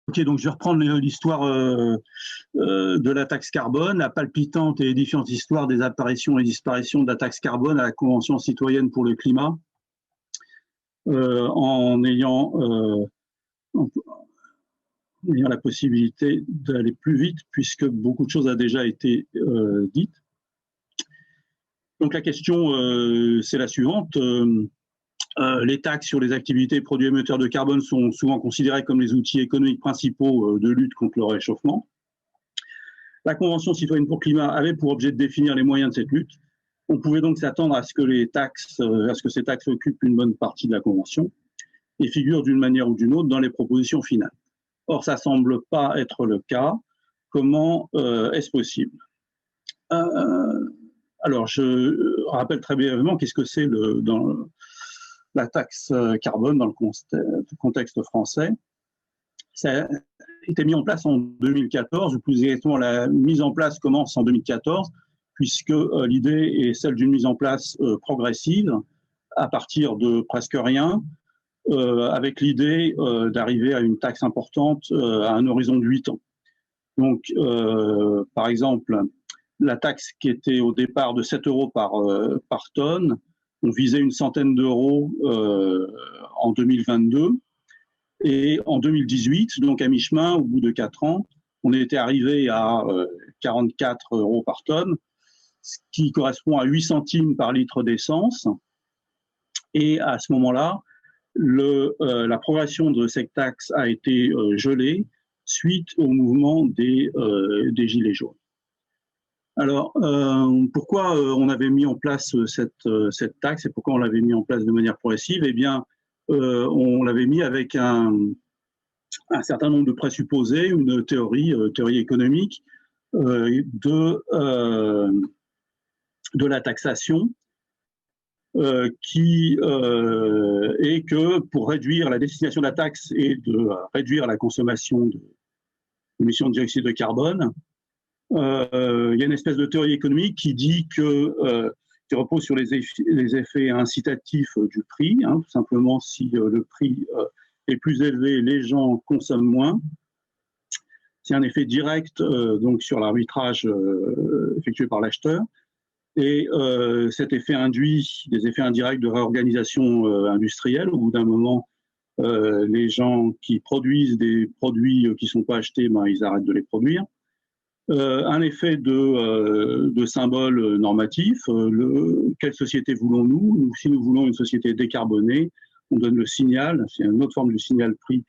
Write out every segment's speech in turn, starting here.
Ok, donc je vais reprendre l'histoire de la taxe carbone, la palpitante et édifiante histoire des apparitions et disparitions de la taxe carbone à la Convention citoyenne pour le climat, en ayant la possibilité d'aller plus vite, puisque beaucoup de choses a déjà été dites. Donc la question, c'est la suivante. Les taxes sur les activités et produits émetteurs de carbone sont souvent considérés comme les outils économiques principaux de lutte contre le réchauffement. La Convention citoyenne pour le climat avait pour objet de définir les moyens de cette lutte. On pouvait donc s'attendre à ce que ces taxes occupent une bonne partie de la Convention et figurent d'une manière ou d'une autre dans les propositions finales. Or, ça ne semble pas être le cas. Comment est-ce possible? Alors, je rappelle très brièvement qu'est-ce que c'est dans la taxe carbone dans le contexte français. Ça a été mis en place en 2014, ou plus exactement la mise en place commence en 2014, puisque l'idée est celle d'une mise en place progressive à partir de presque rien, avec l'idée d'arriver à une taxe importante à un horizon de 8 ans. Donc, par exemple, la taxe qui était au départ de 7 € par tonne, on visait une centaine d'euros en 2022. Et en 2018, donc à mi-chemin, au bout de 4 ans, on était arrivé à 44 € par tonne, ce qui correspond à 8 centimes par litre d'essence. Et à ce moment-là, la progression de cette taxe a été gelée suite au mouvement des Gilets jaunes. Alors, pourquoi on avait mis en place cette taxe et pourquoi on l'avait mis en place de manière progressive? Eh bien, on l'avait mis avec un certain nombre de présupposés, une théorie économique de la taxation qui est que pour réduire la destination de la taxe et de réduire la consommation d'émissions de dioxyde de carbone, il y a une espèce de théorie économique qui dit qui repose sur les effets incitatifs du prix. Tout simplement, si le prix est plus élevé, les gens consomment moins. C'est un effet direct donc sur l'arbitrage effectué par l'acheteur. Et cet effet induit des effets indirects de réorganisation industrielle. Au bout d'un moment, les gens qui produisent des produits qui ne sont pas achetés, ils arrêtent de les produire. Un effet de symbole normatif. Quelle société voulons-nous? Si nous voulons une société décarbonée, on donne le signal, c'est une autre forme de signal prix,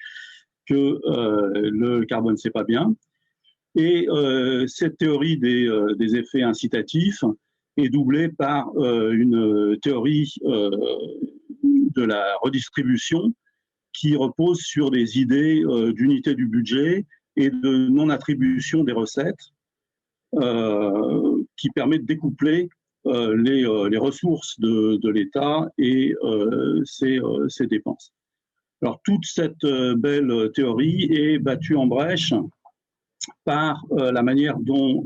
que le carbone, c'est pas bien. Et cette théorie des effets incitatifs est doublée par une théorie de la redistribution qui repose sur des idées d'unité du budget et de non-attribution des recettes qui permet de découpler les ressources de l'État et ses dépenses. Alors, toute cette belle théorie est battue en brèche par la manière dont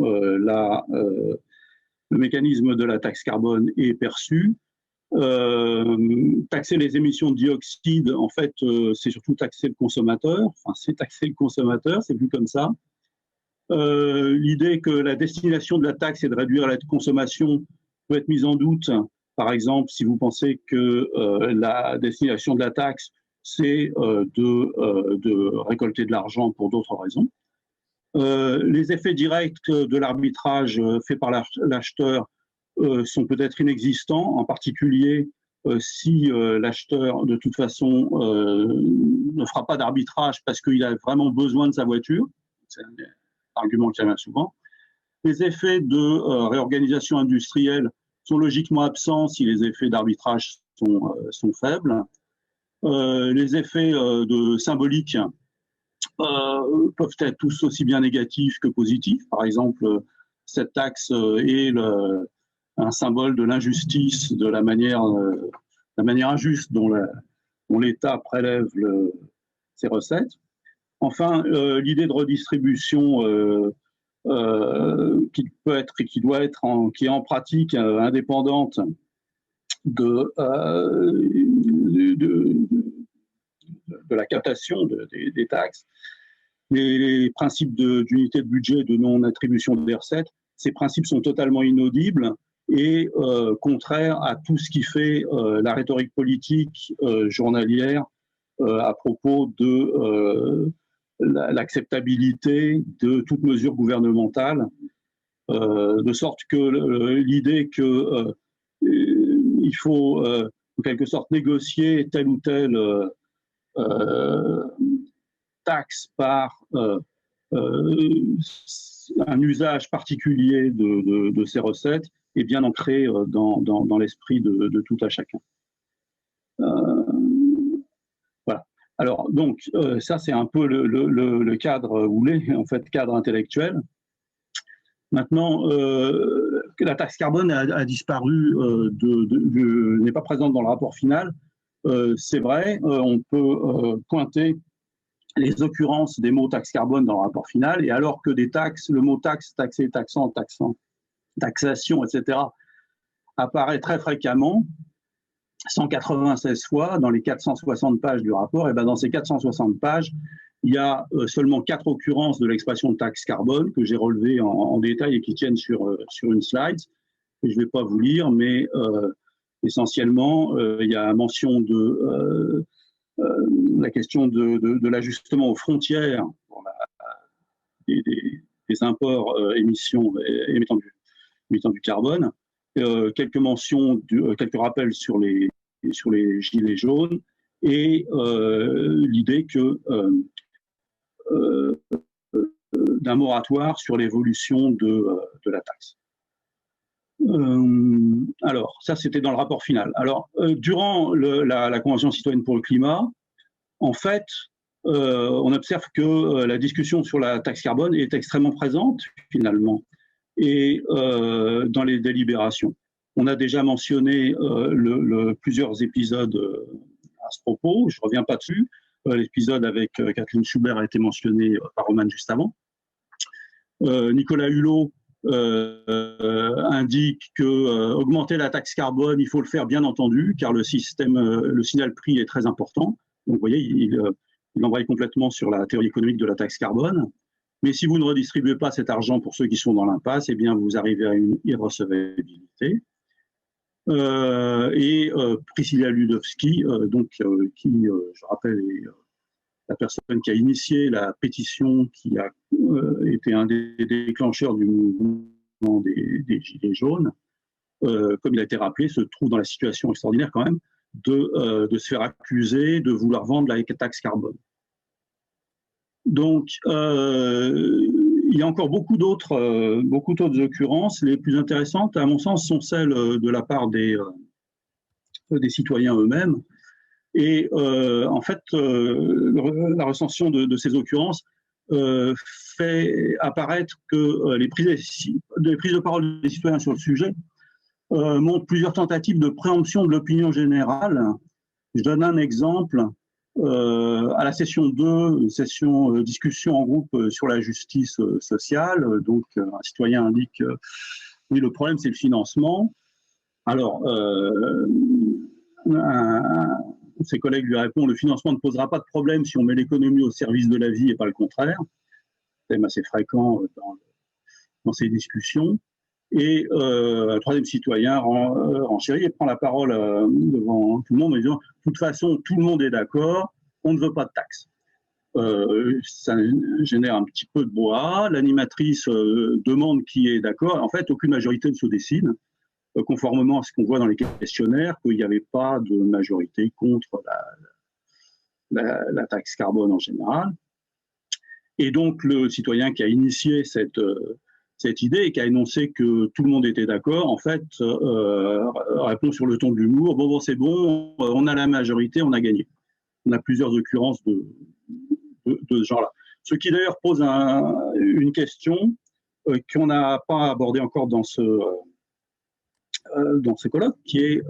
le mécanisme de la taxe carbone est perçu. Taxer les émissions de dioxyde, en fait, c'est surtout taxer le consommateur. Enfin, c'est taxer le consommateur, c'est vu comme ça. L'idée que la destination de la taxe est de réduire la consommation peut être mise en doute. Par exemple, si vous pensez que la destination de la taxe, c'est de récolter de l'argent pour d'autres raisons. Les effets directs de l'arbitrage fait par l'acheteur sont peut-être inexistants, en particulier si l'acheteur, de toute façon, ne fera pas d'arbitrage parce qu'il a vraiment besoin de sa voiture. C'est un argument qui revient souvent. Les effets de réorganisation industrielle sont logiquement absents si les effets d'arbitrage sont faibles. Les effets de symbolique peuvent être tous aussi bien négatifs que positifs. Par exemple, cette taxe est un symbole de l'injustice, de la manière injuste dont l'État prélève ses recettes. Enfin, l'idée de redistribution qui peut être et qui doit être, qui est en pratique indépendante de la captation des taxes, les principes d'unité de budget, de non-attribution des recettes, ces principes sont totalement inaudibles et contraires à tout ce qui fait la rhétorique politique journalière à propos de l'acceptabilité de toute mesure gouvernementale, de sorte que l'idée qu'il faut en quelque sorte négocier telle ou telle taxe par un usage particulier de ces recettes est bien ancré dans l'esprit de tout à chacun. Voilà. Alors, donc, ça, c'est un peu le cadre, ou les en fait, cadre intellectuel. Maintenant, la taxe carbone a disparu, n'est pas présente dans le rapport final. C'est vrai, on peut pointer les occurrences des mots taxe carbone dans le rapport final, et alors que des taxes, le mot taxe, taxé, taxant, taxant, taxation, etc., apparaît très fréquemment, 196 fois dans les 460 pages du rapport, et bien dans ces 460 pages, il y a seulement 4 occurrences de l'expression taxe carbone que j'ai relevées en détail et qui tiennent sur une slide, que je ne vais pas vous lire, mais essentiellement, il y a mention de la question de l'ajustement aux frontières pour des imports émettant du carbone, quelques mentions, quelques rappels sur les gilets jaunes et l'idée que d'un moratoire sur l'évolution de la taxe. Alors, ça, c'était dans le rapport final. Alors, durant la Convention citoyenne pour le climat, en fait, on observe que la discussion sur la taxe carbone est extrêmement présente, finalement, et dans les délibérations. On a déjà mentionné plusieurs épisodes à ce propos, je ne reviens pas dessus. L'épisode avec Kathleen Schubert a été mentionné par Roman juste avant. Nicolas Hulot indique que augmenter la taxe carbone, il faut le faire bien entendu, car le signal prix est très important. Donc vous voyez, il embraye complètement sur la théorie économique de la taxe carbone. Mais si vous ne redistribuez pas cet argent pour ceux qui sont dans l'impasse, eh bien vous arrivez à une irrecevabilité. Priscilla Ludowski, qui, je rappelle, est la personne qui a initié la pétition qui a été un des déclencheurs du mouvement des Gilets jaunes, comme il a été rappelé, se trouve dans la situation extraordinaire quand même de se faire accuser de vouloir vendre la taxe carbone. Donc, il y a encore beaucoup d'autres occurrences. Les plus intéressantes, à mon sens, sont celles de la part des citoyens eux-mêmes. Et en fait, la recension de ces occurrences fait apparaître que les prises de parole des citoyens sur le sujet montrent plusieurs tentatives de préemption de l'opinion générale. Je donne un exemple. À la session 2, une session discussion en groupe sur la justice sociale, donc un citoyen indique oui, le problème c'est le financement. Alors, ses collègues lui répondent le financement ne posera pas de problème si on met l'économie au service de la vie et pas le contraire. Thème assez fréquent dans ces discussions. Et un troisième citoyen renchérit et prend la parole devant tout le monde en disant de toute façon, tout le monde est d'accord, on ne veut pas de taxes. Ça génère un petit peu de brouhaha. L'animatrice demande qui est d'accord. En fait, aucune majorité ne se dessine, conformément à ce qu'on voit dans les questionnaires, qu'il n'y avait pas de majorité contre la taxe carbone en général. Et donc, le citoyen qui a initié cette idée et qui a énoncé que tout le monde était d'accord, en fait, répond sur le ton de l'humour, bon, c'est bon, on a la majorité, on a gagné. On a plusieurs occurrences de ce genre-là. Ce qui d'ailleurs pose une question qu'on n'a pas abordée encore dans ce colloque, qui est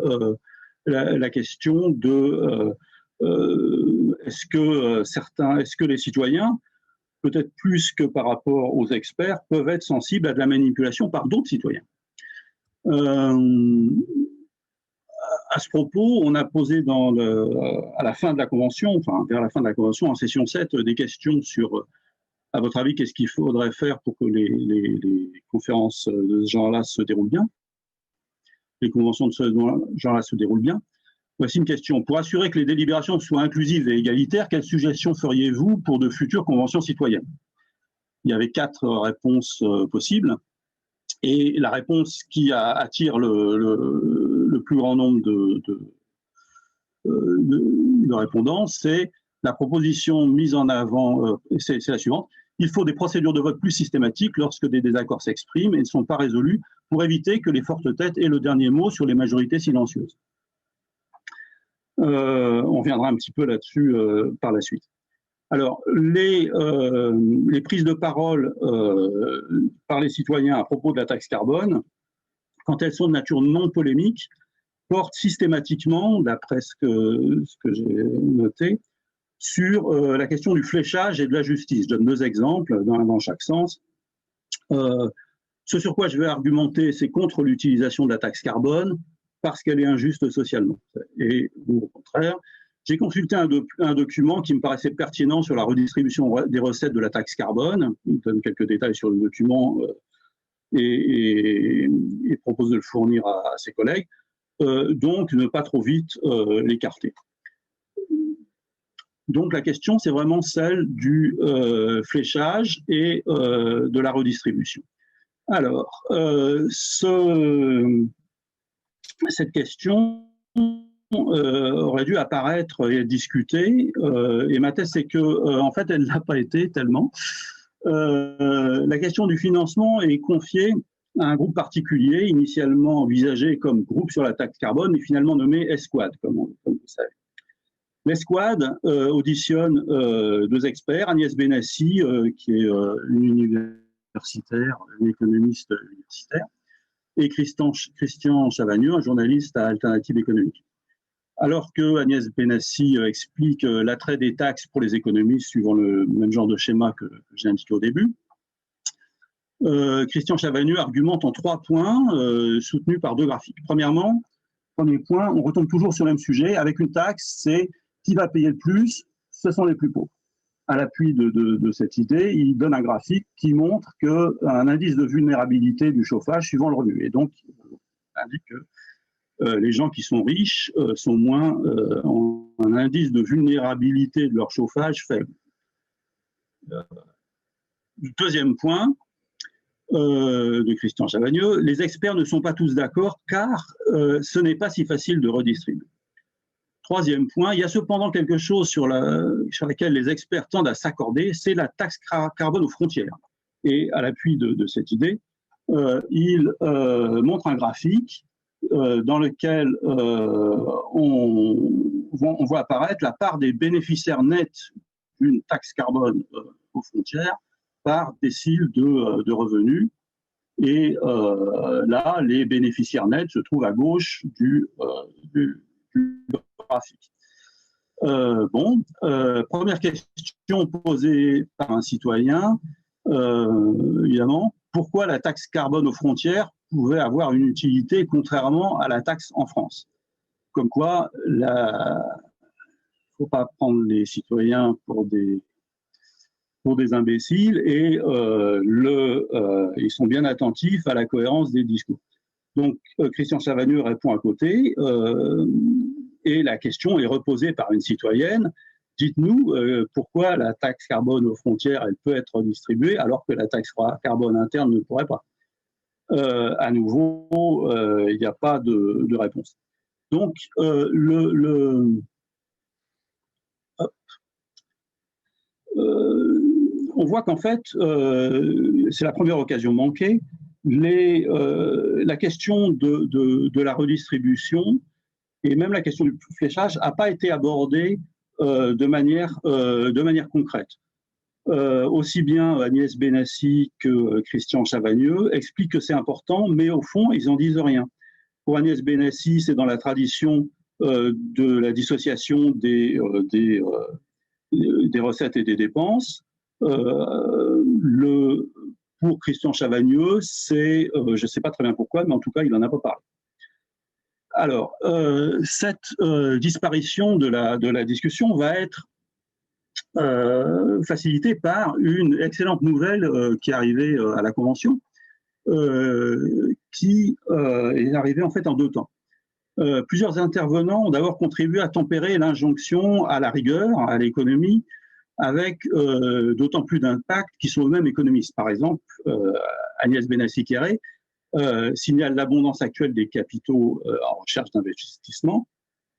la question de est-ce que les citoyens, peut-être plus que par rapport aux experts, peuvent être sensibles à de la manipulation par d'autres citoyens. À ce propos, on a posé à la fin de la convention, enfin vers la fin de la convention, en session 7, des questions sur À votre avis, qu'est-ce qu'il faudrait faire pour que les conférences de ce genre-là se déroulent bien? Les conventions de ce genre-là se déroulent bien? Voici une question. Pour assurer que les délibérations soient inclusives et égalitaires, quelles suggestions feriez-vous pour de futures conventions citoyennes? Il y avait 4 réponses possibles. Et la réponse qui attire le plus grand nombre de répondants, c'est la proposition mise en avant, c'est la suivante. Il faut des procédures de vote plus systématiques lorsque des désaccords s'expriment et ne sont pas résolus pour éviter que les fortes têtes aient le dernier mot sur les majorités silencieuses. On reviendra un petit peu là-dessus par la suite. Alors, les prises de parole par les citoyens à propos de la taxe carbone, quand elles sont de nature non polémique, portent systématiquement, d'après ce que j'ai noté, sur la question du fléchage et de la justice. Je donne 2 exemples dans chaque sens. Ce sur quoi je vais argumenter, c'est contre l'utilisation de la taxe carbone parce qu'elle est injuste socialement. Et au contraire, j'ai consulté un document qui me paraissait pertinent sur la redistribution des recettes de la taxe carbone. Il donne quelques détails sur le document et propose de le fournir à ses collègues. Donc, ne pas trop vite l'écarter. Donc, la question, c'est vraiment celle du fléchage et de la redistribution. Alors, cette question aurait dû apparaître et être discutée, et ma thèse, c'est que, en fait, elle ne l'a pas été tellement. La question du financement est confiée à un groupe particulier, initialement envisagé comme groupe sur la taxe carbone, mais finalement nommé Esquad, comme vous savez. L'Esquad auditionne 2 experts, Agnès Benassi, qui est une économiste universitaire, et Christian Chavagneux, un journaliste à Alternative économique. Alors que Agnès Benassi explique l'attrait des taxes pour les économistes suivant le même genre de schéma que j'ai indiqué au début, Christian Chavagneux argumente en 3 points soutenus par 2 graphiques. Premièrement, premier point, on retombe toujours sur le même sujet. Avec une taxe, c'est qui va payer le plus, ce sont les plus pauvres. À l'appui de cette idée, il donne un graphique qui montre qu'un indice de vulnérabilité du chauffage suivant le revenu. Et donc, il indique que les gens qui sont riches sont moins ont un indice de vulnérabilité de leur chauffage faible. Deuxième point de Christian Chavagneux, les experts ne sont pas tous d'accord car ce n'est pas si facile de redistribuer. Troisième point, il y a cependant quelque chose sur laquelle les experts tendent à s'accorder, c'est la taxe carbone aux frontières. Et à l'appui de cette idée, il montre un graphique dans lequel on voit apparaître la part des bénéficiaires nets d'une taxe carbone aux frontières par décile de revenus. Et là, les bénéficiaires nets se trouvent à gauche du graphique. Première question posée par un citoyen, évidemment, pourquoi la taxe carbone aux frontières pouvait avoir une utilité contrairement à la taxe en France? Comme quoi, il ne faut pas prendre les citoyens pour des imbéciles et ils sont bien attentifs à la cohérence des discours. Donc, Christian Chavagneux répond à côté et la question est reposée par une citoyenne. Dites-nous pourquoi la taxe carbone aux frontières, elle peut être redistribuée alors que la taxe carbone interne ne pourrait pas. À nouveau, il n'y a pas de réponse. Donc, on voit qu'en fait, c'est la première occasion manquée. La question de la redistribution et même la question du fléchage n'a pas été abordée de manière concrète. Aussi bien Agnès Benassi que Christian Chavagneux expliquent que c'est important, mais au fond, ils n'en disent rien. Pour Agnès Benassi, c'est dans la tradition de la dissociation des recettes et des dépenses. Pour Christian Chavagneux, c'est, je ne sais pas très bien pourquoi, mais en tout cas, il n'en a pas parlé. Alors, cette disparition de la discussion va être facilité par une excellente nouvelle qui est arrivée à la Convention, qui est arrivée en fait en deux temps. Plusieurs intervenants ont d'abord contribué à tempérer l'injonction à la rigueur, à l'économie, avec d'autant plus d'impact qu'ils sont eux-mêmes économistes. Par exemple, Agnès Benassi-Kéré signale l'abondance actuelle des capitaux en recherche d'investissement.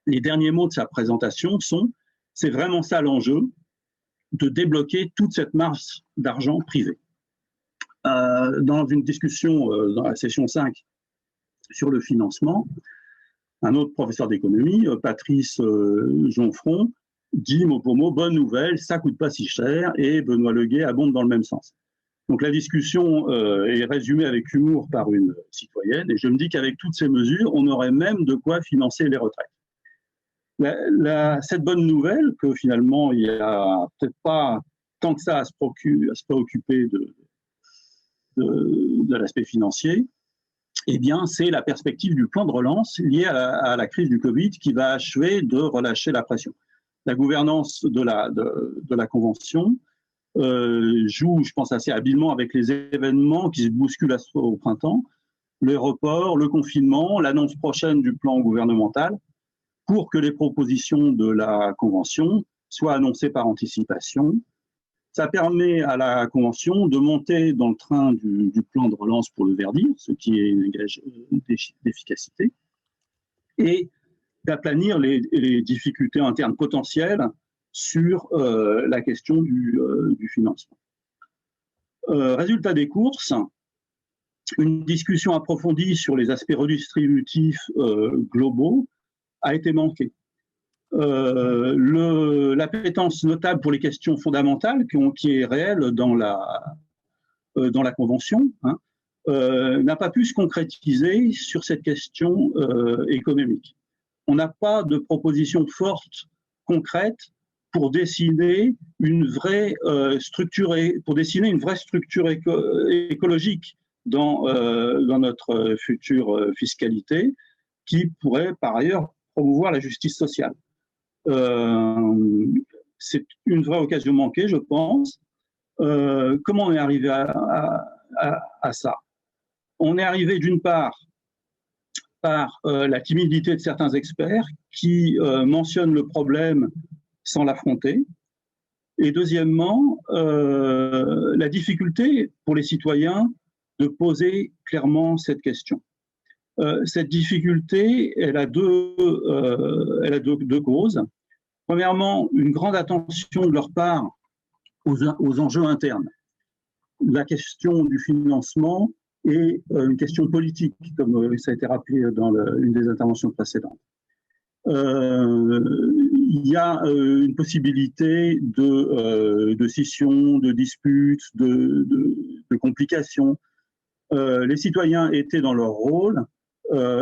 Les derniers mots de sa présentation sont « c'est vraiment ça l'enjeu, de débloquer toute cette masse d'argent privé ». Dans une discussion dans la session 5 sur le financement, un autre professeur d'économie, Patrice Jonfron, dit mot pour mot « bonne nouvelle, ça ne coûte pas si cher » et Benoît Leguet abonde dans le même sens. Donc la discussion est résumée avec humour par une citoyenne et je me dis qu'avec toutes ces mesures, on aurait même de quoi financer les retraites. Cette bonne nouvelle, que finalement il n'y a peut-être pas tant que ça à se préoccuper de l'aspect financier, eh bien, c'est la perspective du plan de relance lié à la crise du Covid qui va achever de relâcher la pression. La gouvernance de la Convention joue, je pense, assez habilement avec les événements qui se bousculent au printemps, le report, le confinement, l'annonce prochaine du plan gouvernemental, pour que les propositions de la Convention soient annoncées par anticipation. Ça permet à la Convention de monter dans le train du plan de relance pour le verdir, ce qui est un gage d'efficacité, et d'aplanir les difficultés internes potentielles sur la question du financement. Résultat des courses, une discussion approfondie sur les aspects redistributifs globaux a été manquée. L'appétence notable pour les questions fondamentales qui est réelle dans la Convention n'a pas pu se concrétiser sur cette question économique. On n'a pas de proposition forte, concrète, pour dessiner une vraie structure écologique dans notre future fiscalité, qui pourrait par ailleurs promouvoir la justice sociale. C'est une vraie occasion manquée, je pense. Comment on est arrivé à ça? On est arrivé d'une part par la timidité de certains experts qui mentionnent le problème sans l'affronter, et deuxièmement, la difficulté pour les citoyens de poser clairement cette question. Cette difficulté, elle a deux causes. Premièrement, une grande attention de leur part aux enjeux internes. La question du financement est une question politique, comme ça a été rappelé dans une des interventions précédentes. Il y a une possibilité de scission, de disputes, de complications. Les citoyens étaient dans leur rôle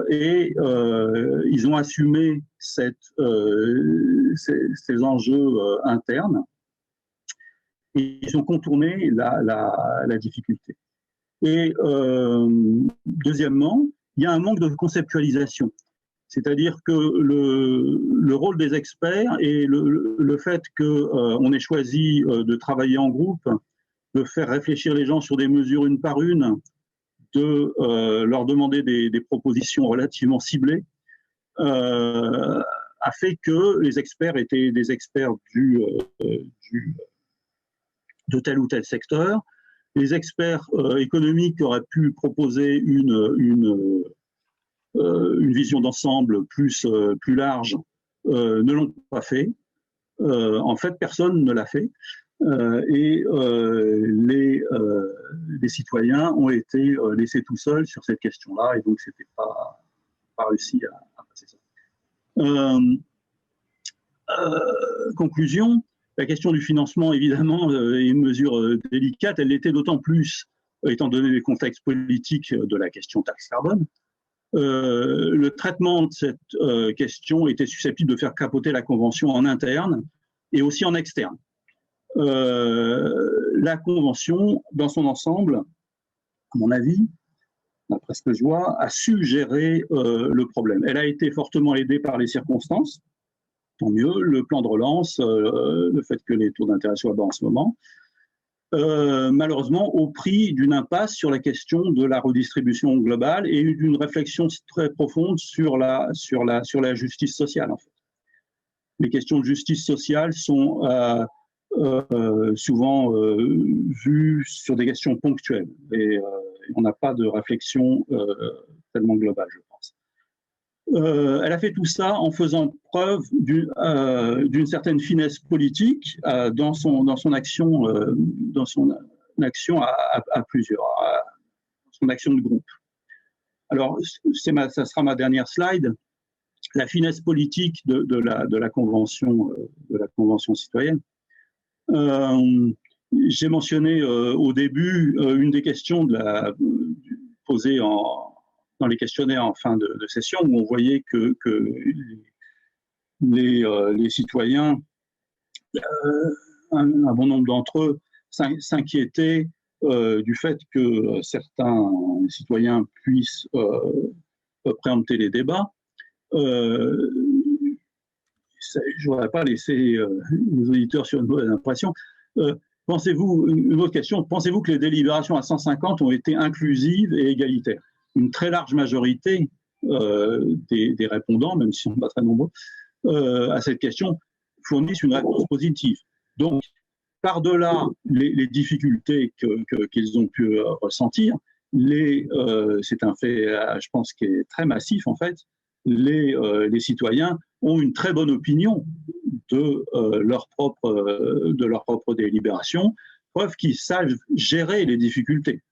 et ils ont assumé ces enjeux internes et ils ont contourné la difficulté. Et deuxièmement, il y a un manque de conceptualisation. C'est-à-dire que le rôle des experts et le fait qu'on ait choisi de travailler en groupe, de faire réfléchir les gens sur des mesures une par une, de leur demander des propositions relativement ciblées, a fait que les experts étaient des experts de tel ou tel secteur. Les experts économiques auraient pu proposer une vision d'ensemble plus large, ne l'ont pas fait. En fait, personne ne l'a fait. Et les citoyens ont été laissés tout seuls sur cette question-là, et donc c'était pas réussi à passer ça. Conclusion, la question du financement, évidemment, est une mesure délicate. Elle l'était d'autant plus, étant donné les contextes politiques de la question taxe carbone. Le traitement de cette question était susceptible de faire capoter la Convention en interne et aussi en externe. La Convention, dans son ensemble, à mon avis, d'après ce que je vois, a su gérer le problème. Elle a été fortement aidée par les circonstances. tant mieux. Le plan de relance, le fait que les taux d'intérêt soient bas en ce moment, malheureusement au prix d'une impasse sur la question de la redistribution globale et d'une réflexion très profonde sur la justice sociale. En fait. Les questions de justice sociale sont souvent vues sur des questions ponctuelles et on n'a pas de réflexion tellement globale, je pense. Elle a fait tout ça en faisant preuve d'une certaine finesse politique dans son action à plusieurs, son action de groupe. Alors, ça sera ma dernière slide. La finesse politique de la convention citoyenne. J'ai mentionné au début une des questions posées dans les questionnaires en fin de session, où on voyait que les citoyens, un bon nombre d'entre eux, s'inquiétaient du fait que certains citoyens puissent préempter les débats. Je ne voudrais pas laisser les auditeurs sur une mauvaise impression. Pensez-vous, une autre question, pensez-vous que les délibérations à 150 ont été inclusives et égalitaires? Une très large majorité des répondants, même si on n'est pas très nombreux, à cette question, fournissent une réponse positive. Donc, par-delà les difficultés qu'ils ont pu ressentir, c'est un fait, je pense, qui est très massif, en fait, les citoyens ont une très bonne opinion de leur propre délibération, preuve qu'ils savent gérer les difficultés.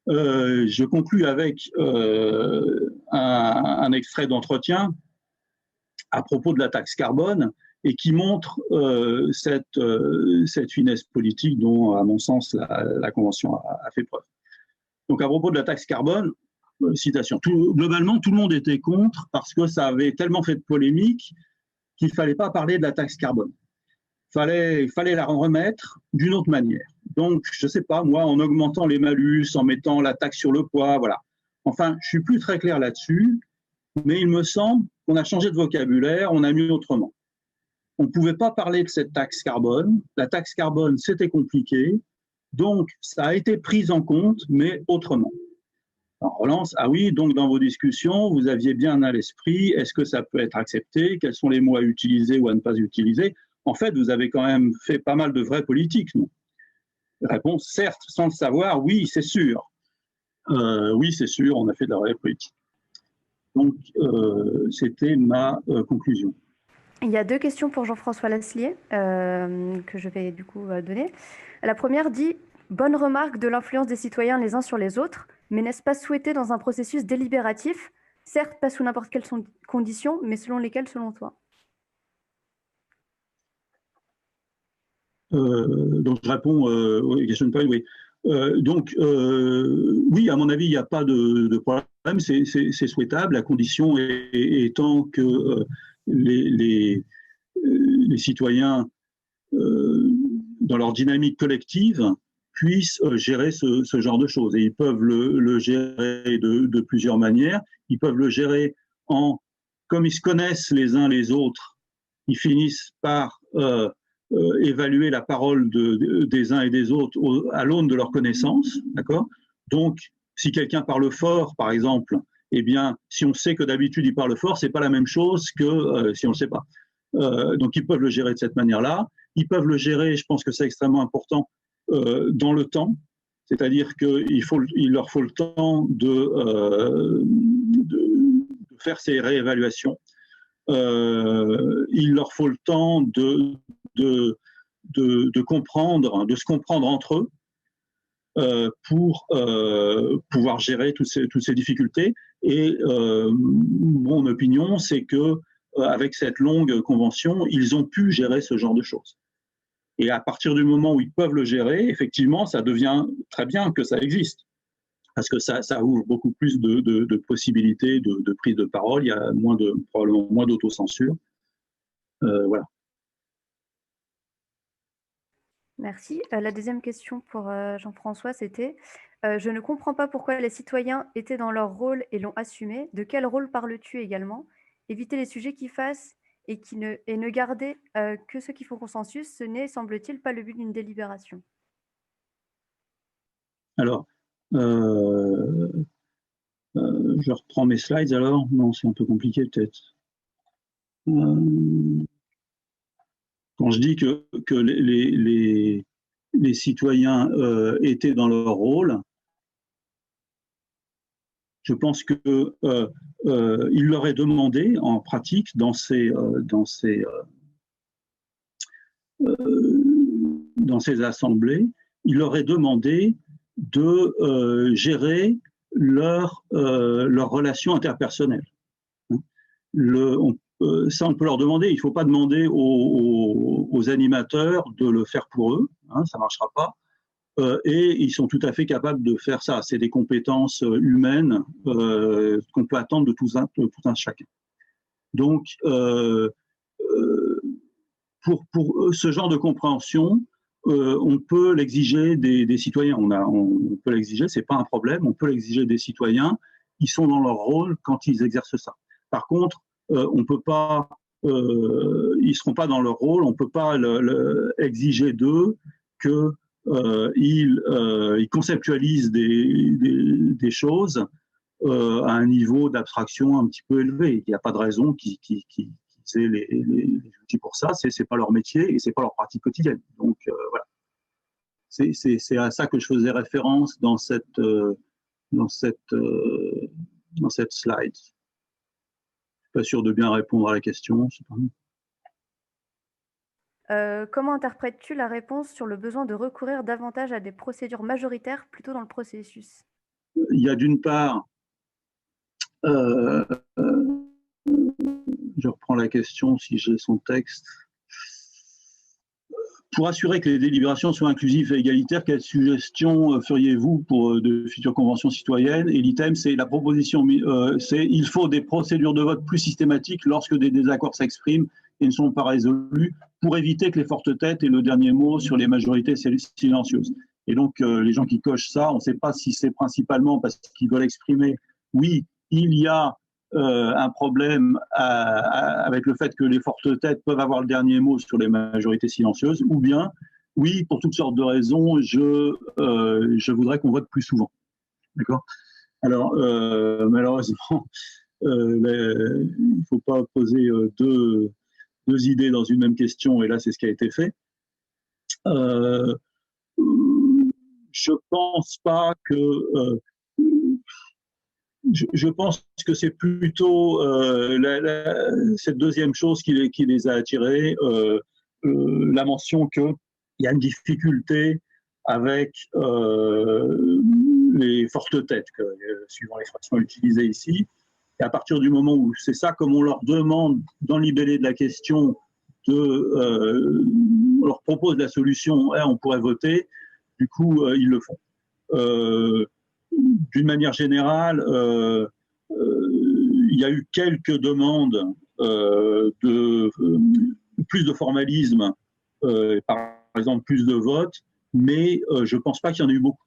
Je conclus avec un extrait d'entretien à propos de la taxe carbone et qui montre cette finesse politique dont, à mon sens, la Convention a fait preuve. Donc, à propos de la taxe carbone, citation, globalement, tout le monde était contre parce que ça avait tellement fait de polémique qu'il ne fallait pas parler de la taxe carbone. Il fallait la remettre d'une autre manière. Donc, je ne sais pas, moi, en augmentant les malus, en mettant la taxe sur le poids, voilà. Enfin, je ne suis plus très clair là-dessus, mais il me semble qu'on a changé de vocabulaire, on a mis autrement. On ne pouvait pas parler de cette taxe carbone. La taxe carbone, c'était compliqué. Donc, ça a été pris en compte, mais autrement. En relance, ah oui, donc dans vos discussions, vous aviez bien à l'esprit, est-ce que ça peut être accepté? Quels sont les mots à utiliser ou à ne pas utiliser? En fait, vous avez quand même fait pas mal de vraies politiques, non? Réponse, certes, sans le savoir, oui, c'est sûr. Oui, c'est sûr, on a fait de la vraie politique. Donc, c'était ma conclusion. Il y a deux questions pour Jean-François Laslier que je vais du coup donner. La première dit « Bonne remarque de l'influence des citoyens les uns sur les autres, mais n'est-ce pas souhaité dans un processus délibératif, certes pas sous n'importe quelles conditions, mais selon lesquelles selon toi ?» Donc, je réponds aux questions de Paul, oui. Oui, à mon avis, il n'y a pas de problème, c'est souhaitable, la condition étant que les citoyens, dans leur dynamique collective, puissent gérer ce genre de choses. Et ils peuvent le gérer de plusieurs manières. Ils peuvent le gérer comme ils se connaissent les uns les autres, ils finissent par évaluer la parole des uns et des autres à l'aune de leurs connaissances, d'accord? Donc, si quelqu'un parle fort, par exemple, eh bien, si on sait que d'habitude il parle fort, c'est pas la même chose que si on le sait pas. Donc, ils peuvent le gérer de cette manière-là. Ils peuvent le gérer, je pense que c'est extrêmement important, dans le temps, c'est-à-dire qu'il leur faut le temps de faire ces réévaluations. Il leur faut le temps de comprendre, de se comprendre entre eux pour pouvoir gérer toutes ces difficultés. Et mon opinion, c'est que avec cette longue convention, ils ont pu gérer ce genre de choses. Et à partir du moment où ils peuvent le gérer, effectivement, ça devient très bien que ça existe. Parce que ça ouvre beaucoup plus de possibilités de prise de parole, il y a probablement moins d'autocensure. Voilà. Merci. La deuxième question pour Jean-François, c'était je ne comprends pas pourquoi les citoyens étaient dans leur rôle et l'ont assumé. De quel rôle parles-tu également? Éviter les sujets qui fâchent et ne garder que ceux qui font consensus, ce n'est, semble-t-il, pas le but d'une délibération. Alors, je reprends mes slides alors. Non, c'est un peu compliqué peut-être. Quand je dis que les citoyens étaient dans leur rôle, je pense qu'il leur est demandé en pratique dans ces assemblées, il leur est demandé de gérer leurs relations interpersonnelles. Ça, on peut leur demander. Il ne faut pas demander aux animateurs de le faire pour eux. Ça ne marchera pas. Et ils sont tout à fait capables de faire ça. C'est des compétences humaines qu'on peut attendre de tout un chacun. Donc, pour ce genre de compréhension, on peut l'exiger des citoyens. On peut l'exiger, c'est pas un problème. On peut l'exiger des citoyens. Ils sont dans leur rôle quand ils exercent ça. Par contre, on peut pas, ils seront pas dans leur rôle. On peut pas exiger d'eux que ils conceptualisent des choses à un niveau d'abstraction un petit peu élevé. Il n'y a pas de raison qu'ils aient les outils pour ça. C'est pas leur métier et c'est pas leur pratique quotidienne. Donc voilà. C'est à ça que je faisais référence dans cette slide. Je suis pas sûr de bien répondre à la question. Je sais pas. Comment interprètes-tu la réponse sur le besoin de recourir davantage à des procédures majoritaires plutôt dans le processus? Il y a d'une part, je reprends la question si j'ai son texte. Pour assurer que les délibérations soient inclusives et égalitaires, quelles suggestions feriez-vous pour de futures conventions citoyennes? Et l'item, c'est la proposition, c'est il faut des procédures de vote plus systématiques lorsque des désaccords s'expriment et ne sont pas résolus pour éviter que les fortes têtes aient le dernier mot sur les majorités silencieuses. Et donc, les gens qui cochent ça, on ne sait pas si c'est principalement parce qu'ils veulent exprimer, oui, il y a un problème avec le fait que les fortes têtes peuvent avoir le dernier mot sur les majorités silencieuses, ou bien, oui, pour toutes sortes de raisons, je voudrais qu'on vote plus souvent. D'accord? Alors, malheureusement, il ne faut pas poser deux idées dans une même question, et là, c'est ce qui a été fait. Je pense pas que je pense que c'est plutôt cette deuxième chose qui les a attirés, la mention qu'il y a une difficulté avec les fortes têtes, suivant l'expression utilisée ici. Et à partir du moment où c'est ça, comme on leur demande dans le libellé de la question, on leur propose la solution, on pourrait voter, du coup, ils le font. D'une manière générale, il y a eu quelques demandes de plus de formalisme, par exemple plus de votes, mais je ne pense pas qu'il y en ait eu beaucoup.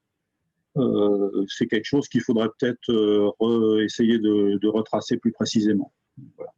C'est quelque chose qu'il faudrait peut-être essayer de retracer plus précisément. Voilà.